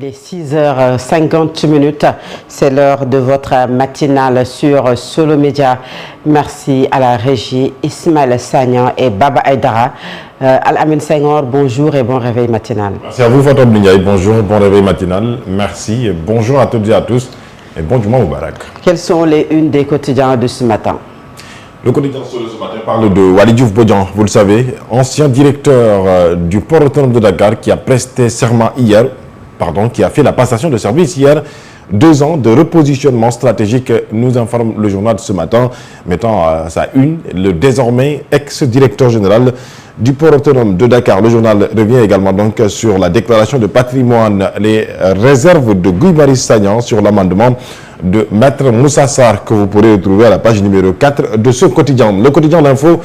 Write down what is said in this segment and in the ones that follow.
Il est 6h50, c'est l'heure de votre matinale sur Solo Média. Merci à la régie Ismaël Sagnan et Baba Aïdara. Al-Amin Senghor, bonjour et bon réveil matinal. Merci à vous, Fatou Blingaï. Bonjour, bon réveil matinal. Merci et bonjour à toutes et à tous et bon Juma Moubarak. Quelles sont les unes des quotidiens de ce matin? Le quotidien Solo ce matin parle de Waly Diouf Bodian, vous le savez, ancien directeur du port autonome de Dakar qui a presté serment hier. Qui a fait la passation de service hier. 2 ans de repositionnement stratégique, nous informe le journal de ce matin, mettant à sa une le désormais ex-directeur général du port autonome de Dakar. Le journal revient également donc sur la déclaration de patrimoine, les réserves de Guy Marius Sagnan sur l'amendement de Maître Moussa Sarr que vous pourrez retrouver à la page numéro 4 de ce quotidien. Le quotidien L'Info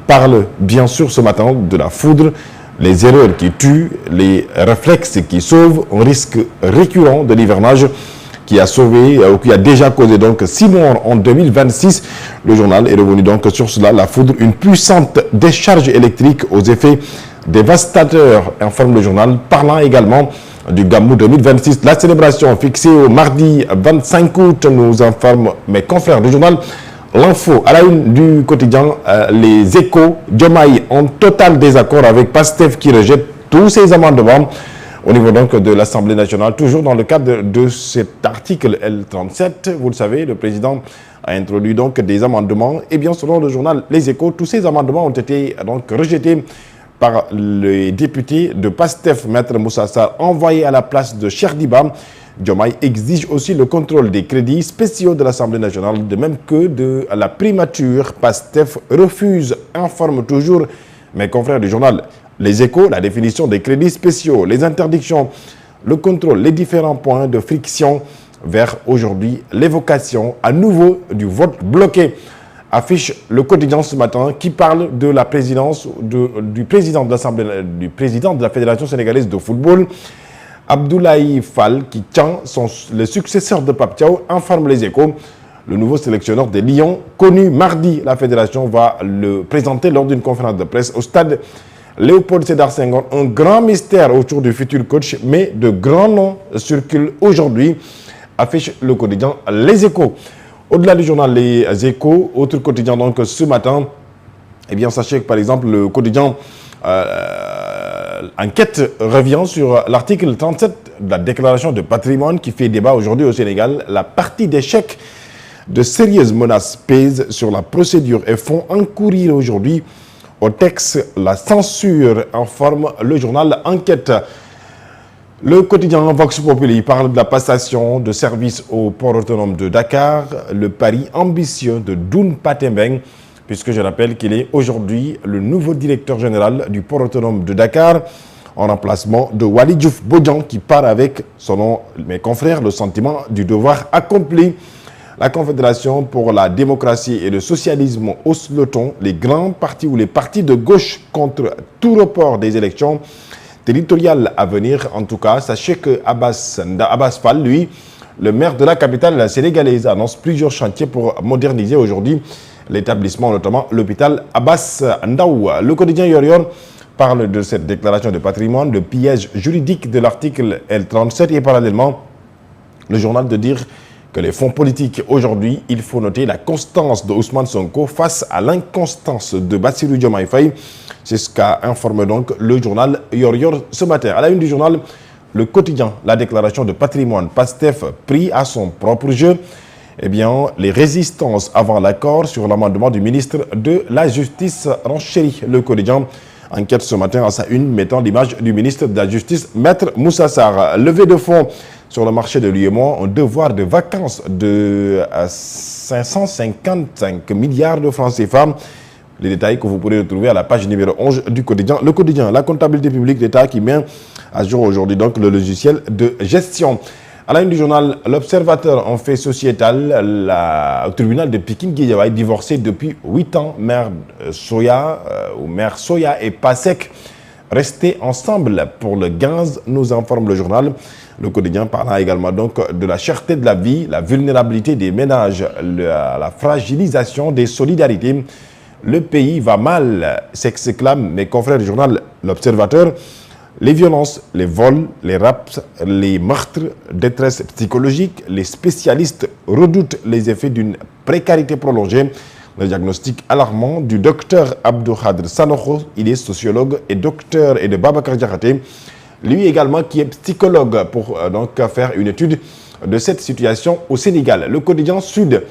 parle bien sûr ce matin de la foudre. Les erreurs qui tuent, les réflexes qui sauvent, un risque récurrent de l'hivernage qui a sauvé ou qui a déjà causé donc 6 morts en 2026. Le journal est revenu donc sur cela. La foudre, une puissante décharge électrique aux effets dévastateurs, informe le journal, parlant également du Gamou 2026. La célébration fixée au mardi 25 août, nous informe mes confrères du journal L'Info. À la une du quotidien, les Échos, Diomaye en total désaccord avec Pastef qui rejette tous ces amendements au niveau donc de l'Assemblée nationale. Toujours dans le cadre de cet article L37, vous le savez, le président a introduit donc des amendements. Et bien selon le journal Les Échos, tous ces amendements ont été donc rejetés par les députés de Pastef, Maître Moussa Sarr, envoyé à la place de Cheikh Diba. Diomaye exige aussi le contrôle des crédits spéciaux de l'Assemblée nationale, de même que de la primature. Pastef refuse, informe toujours mes confrères du journal Les Échos, la définition des crédits spéciaux, les interdictions, le contrôle, les différents points de friction vers aujourd'hui l'évocation à nouveau du vote bloqué. Affiche le quotidien ce matin qui parle de la présidence du président de l'Assemblée, du président de la Fédération sénégalaise de football, Abdoulaye Fall, qui tient le successeur de Pape Thiaw, informe Les Échos. Le nouveau sélectionneur des Lions, connu mardi, la fédération va le présenter lors d'une conférence de presse au stade Léopold Sédar Senghor. Un grand mystère autour du futur coach, mais de grands noms circulent aujourd'hui, affiche le quotidien Les Échos. Au-delà du journal Les Échos, autre quotidien donc ce matin, eh bien sachez que par exemple le quotidien Enquête revient sur l'article 37 de la déclaration de patrimoine qui fait débat aujourd'hui au Sénégal. La partie des chèques de sérieuses menaces pèsent sur la procédure et font encourir aujourd'hui au texte la censure, informe le journal Enquête. Le quotidien Vox Populi parle de la passation de service au port autonome de Dakar, le pari ambitieux de Doun Patembeng, puisque je rappelle qu'il est aujourd'hui le nouveau directeur général du port autonome de Dakar, en remplacement de Waly Diouf Bodian, qui part avec, selon mes confrères, le sentiment du devoir accompli. La Confédération pour la démocratie et le socialisme hausse le ton, les grands partis ou les partis de gauche contre tout report des élections territoriales à venir. En tout cas, sachez que Abbas Fall, lui, le maire de la capitale sénégalaise, annonce plusieurs chantiers pour moderniser aujourd'hui l'établissement, notamment l'hôpital Abbas Ndao. Le quotidien Yor parle de cette déclaration de patrimoine, le piège juridique de l'article L37 et parallèlement le journal de dire que les fonds politiques aujourd'hui, il faut noter la constance de Ousmane Sonko face à l'inconstance de Bassirou Diomaye Faye. C'est ce qu'a informé donc le journal Yor ce matin. À la une du journal, le quotidien, la déclaration de patrimoine, Pastef pris à son propre jeu. Eh bien, les résistances avant l'accord sur l'amendement du ministre de la Justice renchérit le quotidien. Enquête ce matin à sa une, mettant l'image du ministre de la Justice, Maître Moussa Sarr. Levée de fonds sur le marché de l'UEMOA, un devoir de vacances de 555 milliards de francs CFA. Les détails que vous pourrez retrouver à la page numéro 11 du quotidien. Le quotidien, la comptabilité publique d'État qui met à jour aujourd'hui donc le logiciel de gestion. À la une du journal, l'Observateur en fait sociétal, au tribunal de Pikine Guédiawaye, divorcé depuis 8 ans, mère Soya et Pasek, restés ensemble pour le 15, nous informe le journal. Le quotidien parlant également donc de la cherté de la vie, la vulnérabilité des ménages, la fragilisation des solidarités. Le pays va mal, s'exclament mes confrères du journal L'Observateur. Les violences, les vols, les rapts, les meurtres, détresse psychologique, les spécialistes redoutent les effets d'une précarité prolongée. Le diagnostic alarmant du docteur Abdou Khadr Sanokho, il est sociologue et docteur, et de Babacar Diakhaté, lui également qui est psychologue, pour donc faire une étude de cette situation au Sénégal. Le quotidien Sud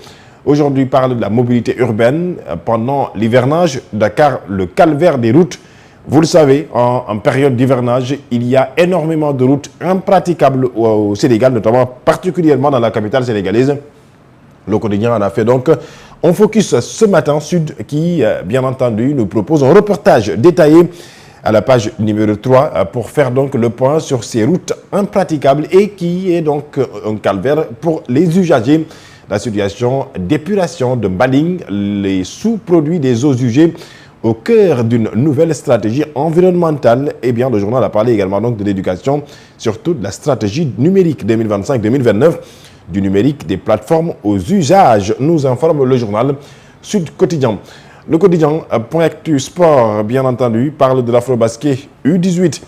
aujourd'hui parle de la mobilité urbaine pendant l'hivernage. Dakar, le calvaire des routes. Vous le savez, en période d'hivernage, il y a énormément de routes impraticables au Sénégal, notamment particulièrement dans la capitale sénégalaise. Le quotidien en a fait donc un focus ce matin, Sud, qui, bien entendu, nous propose un reportage détaillé à la page numéro 3 pour faire donc le point sur ces routes impraticables et qui est donc un calvaire pour les usagers. La situation d'épuration de Mbaling, les sous-produits des eaux usées au cœur d'une nouvelle stratégie environnementale. Eh bien, le journal a parlé également donc de l'éducation, surtout de la stratégie numérique 2025-2029, du numérique des plateformes aux usages, nous informe le journal Sud Quotidien. Le quotidien Point Actu Sport, bien entendu, parle de l'Afro-Basket U18.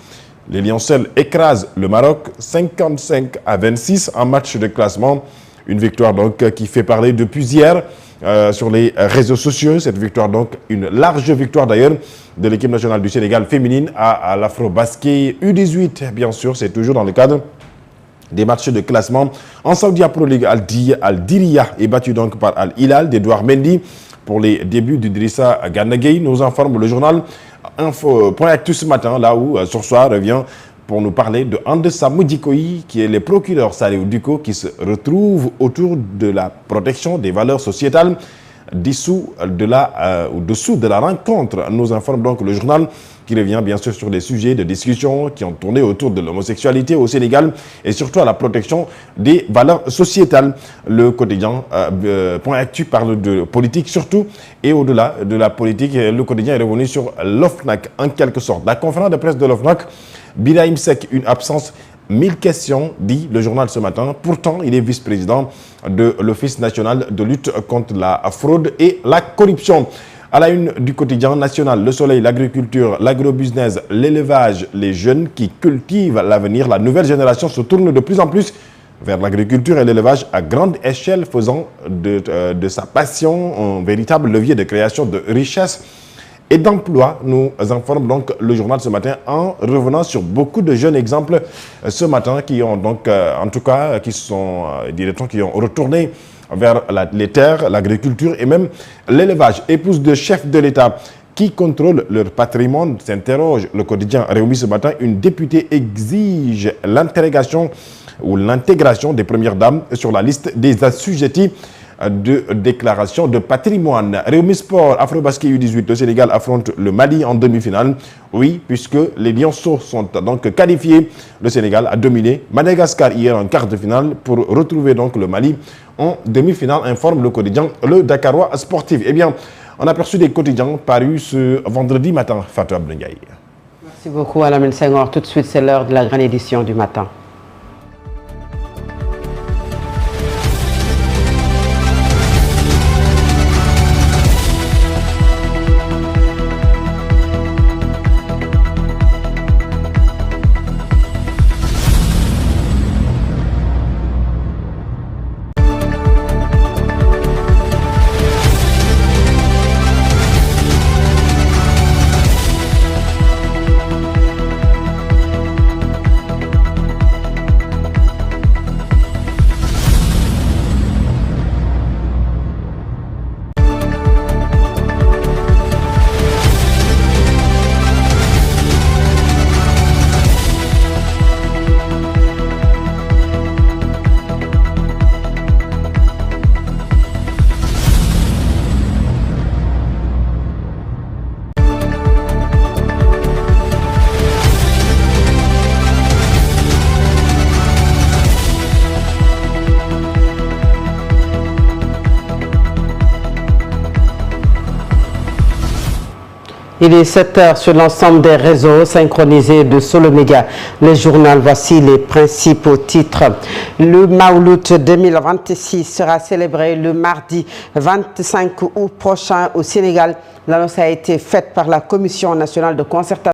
Les Lioncelles écrasent le Maroc 55-26 en match de classement. Une victoire donc qui fait parler depuis hier sur les réseaux sociaux. Cette victoire donc, une large victoire d'ailleurs de l'équipe nationale du Sénégal féminine à l'Afro-Basket U18. Bien sûr, c'est toujours dans le cadre des matchs de classement. En Saudi Pro League, Al-Diriyah est battu donc par Al-Hilal d'Edouard Mendy pour les débuts d'Idrissa Gana Gueye. Nous informe le journal Point Actu ce matin, là où Soursoir revient pour nous parler de Andessa Moudikoyi, qui est le procureur Saliou Diko, qui se retrouve autour de la protection des valeurs sociétales au-dessous de la rencontre. Nous informe donc le journal qui revient bien sûr sur les sujets de discussion qui ont tourné autour de l'homosexualité au Sénégal et surtout à la protection des valeurs sociétales. Le quotidien Point Actu parle de politique surtout, et au-delà de la politique, le quotidien est revenu sur l'OFNAC en quelque sorte. La conférence de presse de l'OFNAC, Birahim Seck, une absence, 1000 questions, dit le journal ce matin. Pourtant, il est vice-président de l'Office national de lutte contre la fraude et la corruption. À la une du quotidien national, Le Soleil, l'agriculture, l'agrobusiness, l'élevage, les jeunes qui cultivent l'avenir. La nouvelle génération se tourne de plus en plus vers l'agriculture et l'élevage à grande échelle, faisant de sa passion un véritable levier de création de richesse et d'emploi, nous informe donc le journal ce matin en revenant sur beaucoup de jeunes exemples ce matin qui ont donc, en tout cas, qui sont, qui ont retourné vers les terres, l'agriculture et même l'élevage. Épouses de chefs de l'État qui contrôlent leur patrimoine, s'interroge le quotidien Réumi ce matin. Une députée exige l'intégration des premières dames sur la liste des assujettis de déclaration de patrimoine. Réumi Sport, Afro-Basket U18, le Sénégal affronte le Mali en demi-finale. Oui, puisque les Lionceaux sont donc qualifiés. Le Sénégal a dominé Madagascar hier en quart de finale pour retrouver donc le Mali en demi-finale, informe le quotidien Le Dakarois Sportif. Eh bien, on a aperçu des quotidiens parus ce vendredi matin. Fatou Abdengaï. Merci beaucoup, Alamine Senghor. Tout de suite, c'est l'heure de la grande édition du matin. Il est 7 heures sur l'ensemble des réseaux synchronisés de Solo Média. Le journal, voici les principaux titres. Le Maouloud 2026 sera célébré le mardi 25 août prochain au Sénégal. L'annonce a été faite par la Commission nationale de concertation